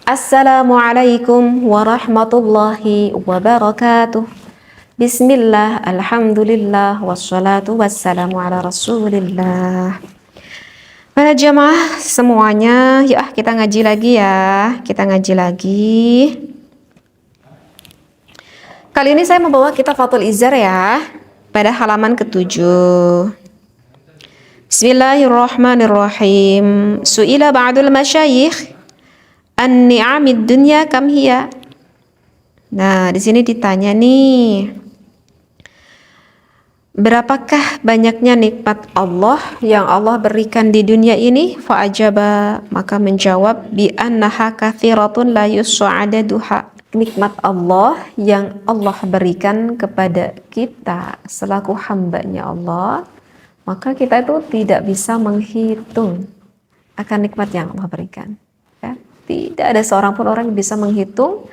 Assalamualaikum warahmatullahi wabarakatuh. Bismillah, alhamdulillah, wassalatu wassalamu ala rasulillah. Para jamaah semuanya, ya kita ngaji lagi ya. Kita ngaji lagi. Kali ini saya membawa kitab Fathul Izzar ya, pada halaman ke-7. Bismillahirrahmanirrahim. Su'ila ba'dul masyayikh an-ni'amid dunya kam hiya? Nah, di sini ditanya nih, berapakah banyaknya nikmat Allah yang Allah berikan di dunia ini? Fa'ajaba, maka menjawab, bi annaha kathiratun la yus'adaduha. Nikmat Allah yang Allah berikan kepada kita selaku hambanya Allah, maka kita itu tidak bisa menghitung akan nikmat yang Allah berikan. Ya? Tidak ada seorang pun orang yang bisa menghitung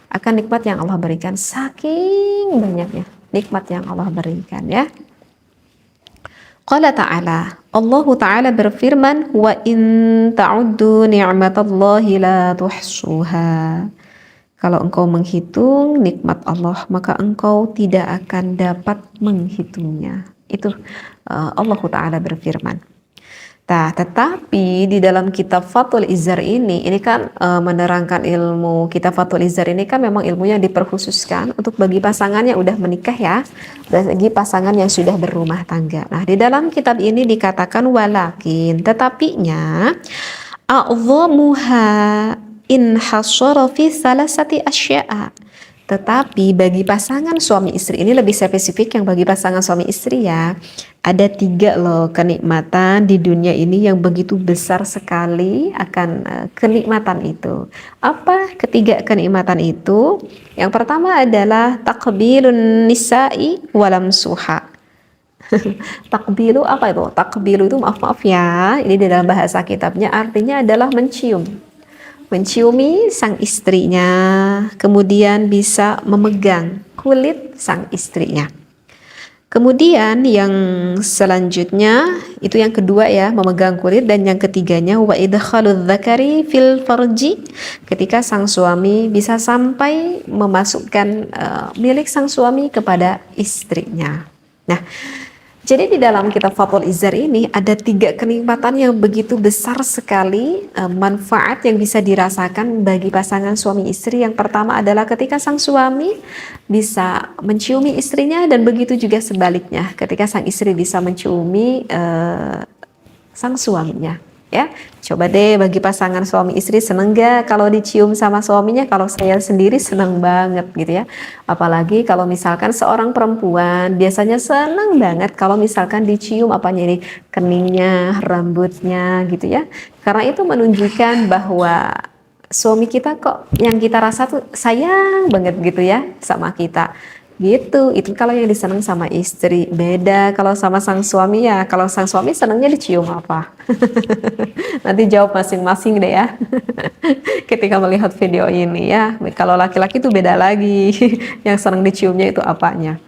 akan nikmat yang Allah berikan, saking banyaknya nikmat yang Allah berikan ya. Qala ta'ala, Allah Ta'ala berfirman, wa in ta'uddu ni'matallahi la tuhsuha. Kalau engkau menghitung nikmat Allah, maka engkau tidak akan dapat menghitungnya. Itu Allah Ta'ala berfirman. Nah, tetapi di dalam kitab Fathul Izzar ini kan menerangkan ilmu kitab Fathul Izzar ini kan memang ilmu yang diperkhususkan untuk bagi pasangan yang udah menikah ya, bagi pasangan yang sudah berumah tangga. Nah, di dalam kitab ini dikatakan walakin, tetapinya a'dhamuha in hasara fi salasati asya'a. Tetapi bagi pasangan suami istri ini lebih spesifik, yang bagi pasangan suami istri ya, ada 3 loh kenikmatan di dunia ini yang begitu besar sekali akan kenikmatan itu. Apa ketiga kenikmatan itu? Yang pertama adalah takbilun nisa'i walam suha. Takbilu apa itu? Takbilu itu maaf ya, ini di dalam bahasa kitabnya artinya adalah mencium. Menciumi sang istrinya, kemudian bisa memegang kulit sang istrinya. Kemudian yang selanjutnya, itu yang kedua ya, memegang kulit, dan yang ketiganya wa idkhaludz dzakari fil farji, ketika sang suami bisa sampai memasukkan milik sang suami kepada istrinya. Nah, jadi di dalam kitab Fathul Izzar ini ada 3 kenikmatan yang begitu besar sekali, manfaat yang bisa dirasakan bagi pasangan suami istri. Yang pertama adalah ketika sang suami bisa menciumi istrinya, dan begitu juga sebaliknya ketika sang istri bisa menciumi sang suaminya. Ya, coba deh bagi pasangan suami istri, seneng gak kalau dicium sama suaminya? Kalau saya sendiri seneng banget gitu ya. Apalagi kalau misalkan seorang perempuan biasanya seneng banget kalau misalkan dicium apanya ini, keningnya, rambutnya gitu ya. Karena itu menunjukkan bahwa suami kita kok yang kita rasa tuh sayang banget gitu ya sama kita. Gitu, itu kalau yang diseneng sama istri. Beda kalau sama sang suami ya. Kalau sang suami senengnya dicium apa? Nanti jawab masing-masing deh ya. Ketika melihat video ini ya. Kalau laki-laki itu beda lagi. Yang seneng diciumnya itu apanya.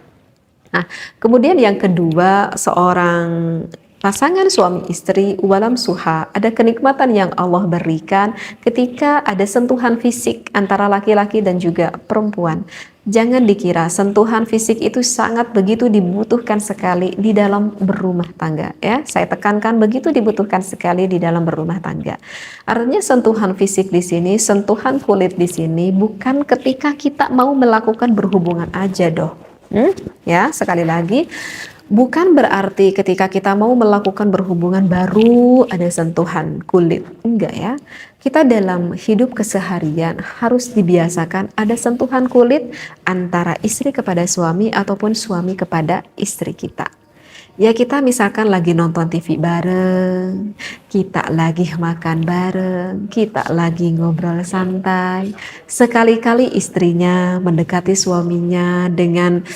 Nah, kemudian yang kedua, seorang pasangan suami istri walam suha, ada kenikmatan yang Allah berikan ketika ada sentuhan fisik antara laki-laki dan juga perempuan. Jangan dikira sentuhan fisik itu sangat begitu dibutuhkan sekali di dalam berumah tangga ya. Saya tekankan, begitu dibutuhkan sekali di dalam berumah tangga. Artinya sentuhan fisik di sini, sentuhan kulit di sini bukan ketika kita mau melakukan berhubungan aja doh. Ya, sekali lagi, bukan berarti ketika kita mau melakukan berhubungan baru ada sentuhan kulit. Enggak ya. Kita dalam hidup keseharian harus dibiasakan ada sentuhan kulit antara istri kepada suami ataupun suami kepada istri kita. Ya, kita misalkan lagi nonton TV bareng, kita lagi makan bareng, kita lagi ngobrol santai. Sekali-kali istrinya mendekati suaminya dengan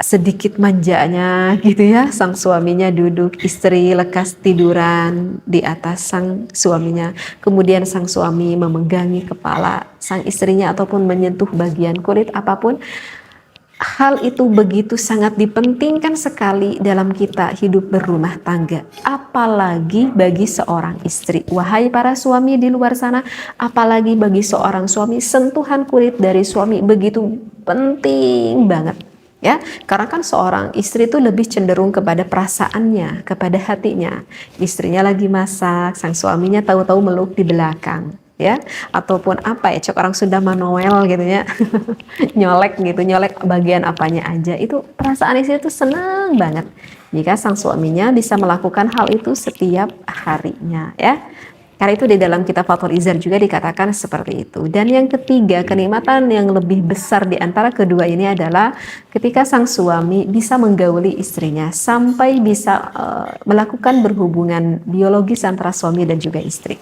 sedikit manjanya gitu ya, sang suaminya duduk, istri lekas tiduran di atas sang suaminya, kemudian sang suami memegangi kepala sang istrinya ataupun menyentuh bagian kulit apapun. hal itu begitu sangat dipentingkan sekali dalam kita hidup berumah tangga, apalagi bagi seorang istri. Wahai para suami di luar sana, apalagi bagi seorang suami, sentuhan kulit dari suami begitu penting banget. Ya, karena kan seorang istri itu lebih cenderung kepada perasaannya, kepada hatinya. Istrinya lagi masak, sang suaminya tahu-tahu meluk di belakang, ya, ataupun apa ya, cok orang Sunda Manuel gitu ya. Nyolek gitu, nyolek bagian apanya aja. Itu perasaan istri itu senang banget jika sang suaminya bisa melakukan hal itu setiap harinya, ya. Karena itu di dalam kitab Fathul Izar juga dikatakan seperti itu. Dan yang ketiga, kenikmatan yang lebih besar di antara kedua ini adalah ketika sang suami bisa menggauli istrinya sampai bisa melakukan berhubungan biologis antara suami dan juga istri.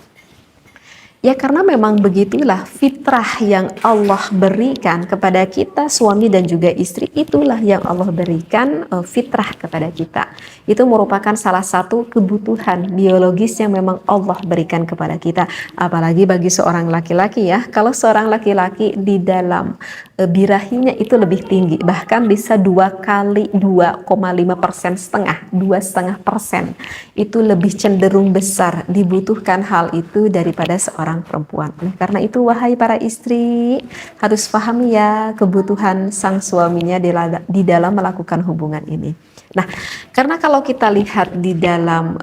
Ya karena memang begitulah fitrah yang Allah berikan kepada kita, suami dan juga istri, itulah yang Allah berikan fitrah kepada kita. Itu merupakan salah satu kebutuhan biologis yang memang Allah berikan kepada kita. Apalagi bagi seorang laki-laki ya, kalau seorang laki-laki di dalam birahinya itu lebih tinggi, bahkan bisa 2 kali 2,5% setengah, 2,5%, itu lebih cenderung besar dibutuhkan hal itu daripada seorang perempuan. Karena itu wahai para istri, harus pahami ya kebutuhan sang suaminya di dalam melakukan hubungan ini. Nah, karena kalau kita lihat di dalam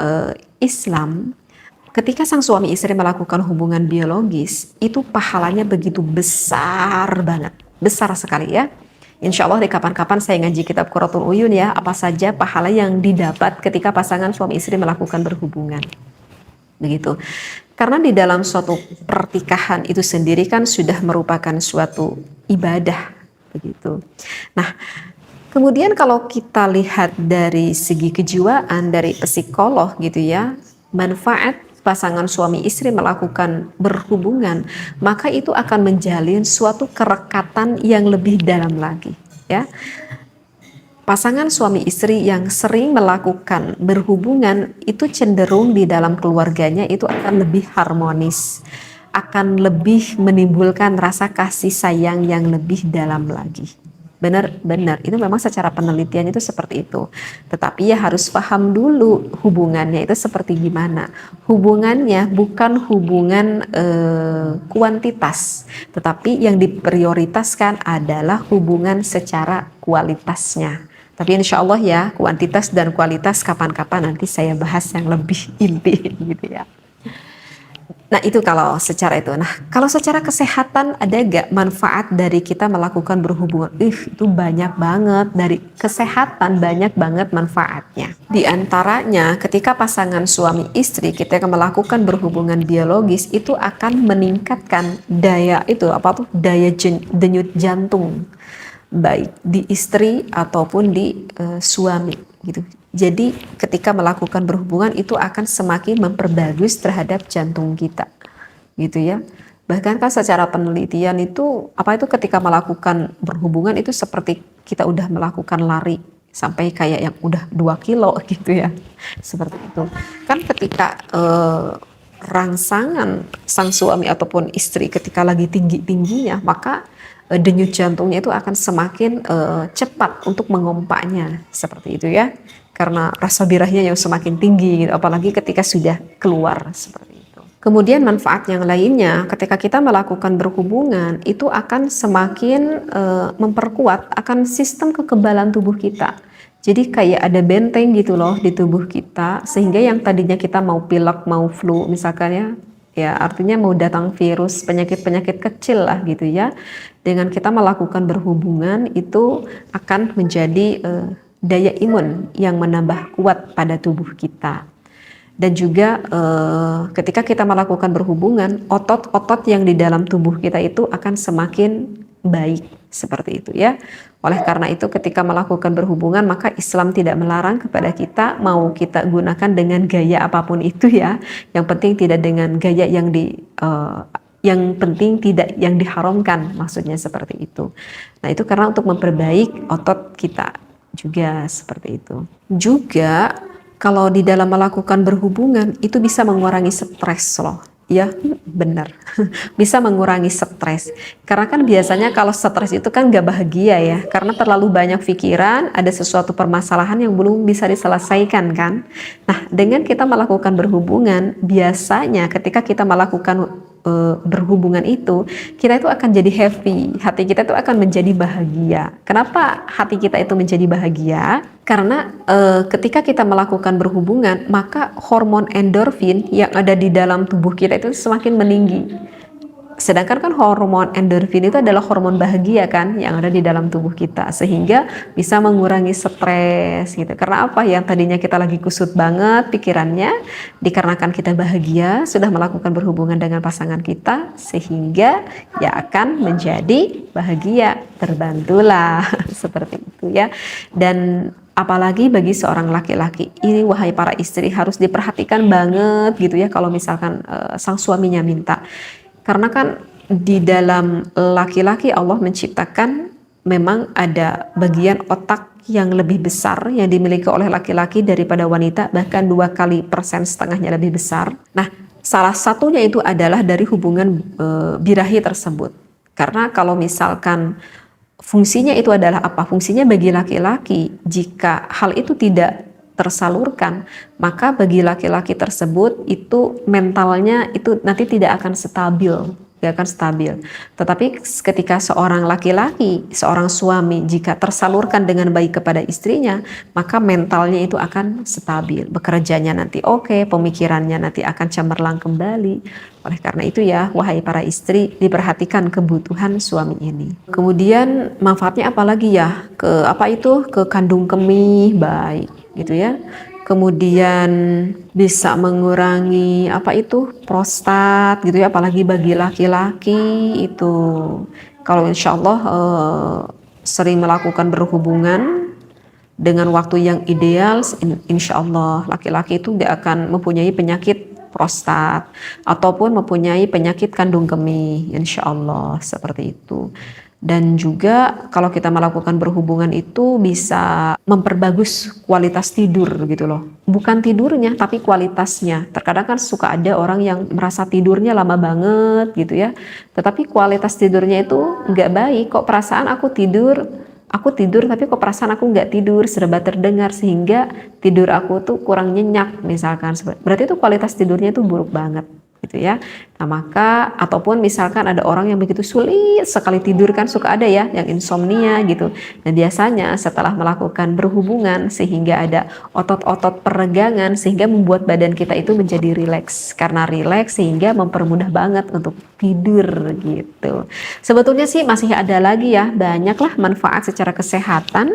Islam, ketika sang suami istri melakukan hubungan biologis, itu pahalanya begitu besar banget. Besar sekali ya. Insya Allah di kapan-kapan saya ngaji kitab Qurratul Uyun ya, apa saja pahala yang didapat ketika pasangan suami istri melakukan berhubungan. Begitu. Karena di dalam suatu pertikahan itu sendiri kan sudah merupakan suatu ibadah. Begitu. Nah, kemudian kalau kita lihat dari segi kejiwaan, dari psikolog gitu ya, manfaat pasangan suami istri melakukan berhubungan, maka itu akan menjalin suatu kerekatan yang lebih dalam lagi, ya. Pasangan suami istri yang sering melakukan berhubungan itu cenderung di dalam keluarganya itu akan lebih harmonis, akan lebih menimbulkan rasa kasih sayang yang lebih dalam lagi. Benar-benar itu memang secara penelitian itu seperti itu. Tetapi ya harus paham dulu hubungannya itu seperti gimana. Hubungannya bukan hubungan kuantitas, tetapi yang diprioritaskan adalah hubungan secara kualitasnya. Tapi insya Allah ya kuantitas dan kualitas kapan-kapan nanti saya bahas yang lebih inti gitu ya. Nah itu kalau secara itu. Nah kalau secara kesehatan ada gak manfaat dari kita melakukan berhubungan? Itu banyak banget, dari kesehatan banyak banget manfaatnya. Di antaranya ketika pasangan suami istri kita melakukan berhubungan biologis itu akan meningkatkan daya itu apa tuh daya denyut jantung baik di istri ataupun di suami gitu. Jadi ketika melakukan berhubungan itu akan semakin memperbagus terhadap jantung kita, gitu ya. Bahkan kan secara penelitian itu apa itu ketika melakukan berhubungan itu seperti kita udah melakukan lari sampai kayak yang udah 2 kilo gitu ya, seperti itu. Kan ketika rangsangan sang suami ataupun istri ketika lagi tinggi-tingginya, maka denyut jantungnya itu akan semakin cepat untuk mengompaknya, seperti itu ya. Karena rasa birahnya yang semakin tinggi, gitu. Apalagi ketika sudah keluar seperti itu. Kemudian manfaat yang lainnya, ketika kita melakukan berhubungan, itu akan semakin memperkuat akan sistem kekebalan tubuh kita. Jadi kayak ada benteng gitu loh di tubuh kita, sehingga yang tadinya kita mau pilek, mau flu misalkan ya artinya mau datang virus, penyakit-penyakit kecil lah gitu ya. Dengan kita melakukan berhubungan itu akan menjadi daya imun yang menambah kuat pada tubuh kita. Dan juga ketika kita melakukan berhubungan, otot-otot yang di dalam tubuh kita itu akan semakin baik, seperti itu ya. Oleh karena itu ketika melakukan berhubungan, maka Islam tidak melarang kepada kita, mau kita gunakan dengan gaya apapun itu ya. Yang penting tidak dengan gaya yang penting tidak yang diharamkan, maksudnya seperti itu. Nah itu karena untuk memperbaik otot kita juga, seperti itu. Juga kalau di dalam melakukan berhubungan itu bisa mengurangi stres loh. Ya, benar. Bisa mengurangi stres. Karena kan biasanya kalau stres itu kan gak bahagia ya. Karena terlalu banyak pikiran, ada sesuatu permasalahan yang belum bisa diselesaikan kan. Nah, dengan kita melakukan berhubungan, biasanya ketika kita melakukan berhubungan itu, kita itu akan jadi happy. Hati kita itu akan menjadi bahagia. Kenapa hati kita itu menjadi bahagia? Karena ketika kita melakukan berhubungan, maka hormon endorfin yang ada di dalam tubuh kita itu semakin meninggi. Sedangkan kan hormon endorfin itu adalah hormon bahagia kan yang ada di dalam tubuh kita, sehingga bisa mengurangi stres gitu. Karena apa? Yang tadinya kita lagi kusut banget pikirannya, dikarenakan kita bahagia sudah melakukan berhubungan dengan pasangan kita, sehingga ya akan menjadi bahagia, terbantulah seperti itu ya. Dan apalagi bagi seorang laki-laki, ini wahai para istri harus diperhatikan banget gitu ya kalau misalkan sang suaminya minta. Karena kan di dalam laki-laki Allah menciptakan memang ada bagian otak yang lebih besar yang dimiliki oleh laki-laki daripada wanita, bahkan 2,5% lebih besar. Nah, salah satunya itu adalah dari hubungan birahi tersebut. Karena kalau misalkan fungsinya itu adalah apa? Fungsinya bagi laki-laki, jika hal itu tidak tersalurkan, maka bagi laki-laki tersebut itu mentalnya itu nanti tidak akan stabil. Tetapi ketika seorang laki-laki, seorang suami jika tersalurkan dengan baik kepada istrinya, maka mentalnya itu akan stabil, bekerjanya nanti oke, pemikirannya nanti akan cemerlang kembali. Oleh karena itu ya, wahai para istri, diperhatikan kebutuhan suami ini. Kemudian manfaatnya apalagi ya? Ke kandung kemih baik gitu ya. Kemudian bisa mengurangi prostat gitu ya, apalagi bagi laki-laki itu. Kalau insya Allah sering melakukan berhubungan dengan waktu yang ideal, insya Allah laki-laki itu tidak akan mempunyai penyakit prostat ataupun mempunyai penyakit kandung kemih, insya Allah seperti itu. Dan juga kalau kita melakukan berhubungan itu bisa memperbagus kualitas tidur gitu loh. Bukan tidurnya tapi kualitasnya. Terkadang kan suka ada orang yang merasa tidurnya lama banget gitu ya. Tetapi kualitas tidurnya itu nggak baik. Kok perasaan aku tidur tapi kok perasaan aku nggak tidur, serba terdengar, sehingga tidur aku tuh kurang nyenyak misalkan. Berarti itu kualitas tidurnya itu buruk banget gitu ya. Nah, maka ataupun misalkan ada orang yang begitu sulit sekali tidur, kan suka ada ya yang insomnia gitu. Nah, biasanya setelah melakukan berhubungan sehingga ada otot-otot peregangan sehingga membuat badan kita itu menjadi rileks. Karena rileks sehingga mempermudah banget untuk tidur gitu. Sebetulnya sih masih ada lagi ya, banyaklah manfaat secara kesehatan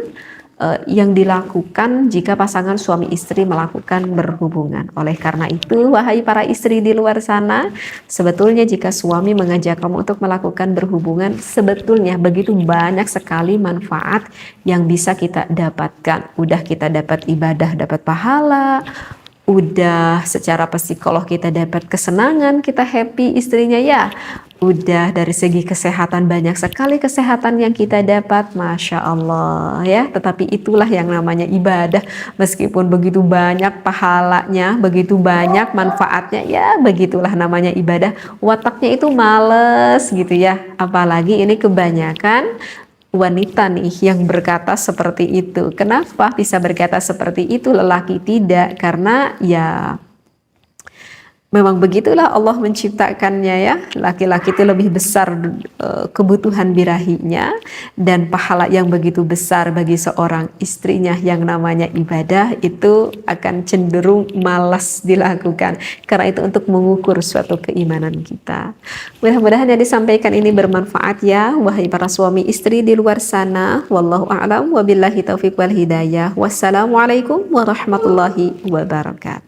yang dilakukan jika pasangan suami istri melakukan berhubungan. Oleh karena itu, wahai para istri di luar sana, sebetulnya jika suami mengajak kamu untuk melakukan berhubungan, sebetulnya begitu banyak sekali manfaat yang bisa kita dapatkan. Udah kita dapat ibadah, dapat pahala, udah secara psikolog kita dapat kesenangan, kita happy istrinya ya. Udah dari segi kesehatan banyak sekali kesehatan yang kita dapat, Masya Allah ya. Tetapi itulah yang namanya ibadah. Meskipun begitu banyak pahalanya, begitu banyak manfaatnya, ya begitulah namanya ibadah. Wataknya itu males gitu ya. Apalagi ini kebanyakan wanita nih yang berkata seperti itu. Kenapa bisa berkata seperti itu, lelaki tidak? Karena ya memang begitulah Allah menciptakannya ya. Laki-laki itu lebih besar kebutuhan birahinya, dan pahala yang begitu besar bagi seorang istrinya yang namanya ibadah itu akan cenderung malas dilakukan. Karena itu untuk mengukur suatu keimanan kita. Mudah-mudahan yang disampaikan ini bermanfaat ya, wahai para suami istri di luar sana. Wallahu a'lam wa billahi taufiq wal hidayah. Wassalamualaikum warahmatullahi wabarakatuh.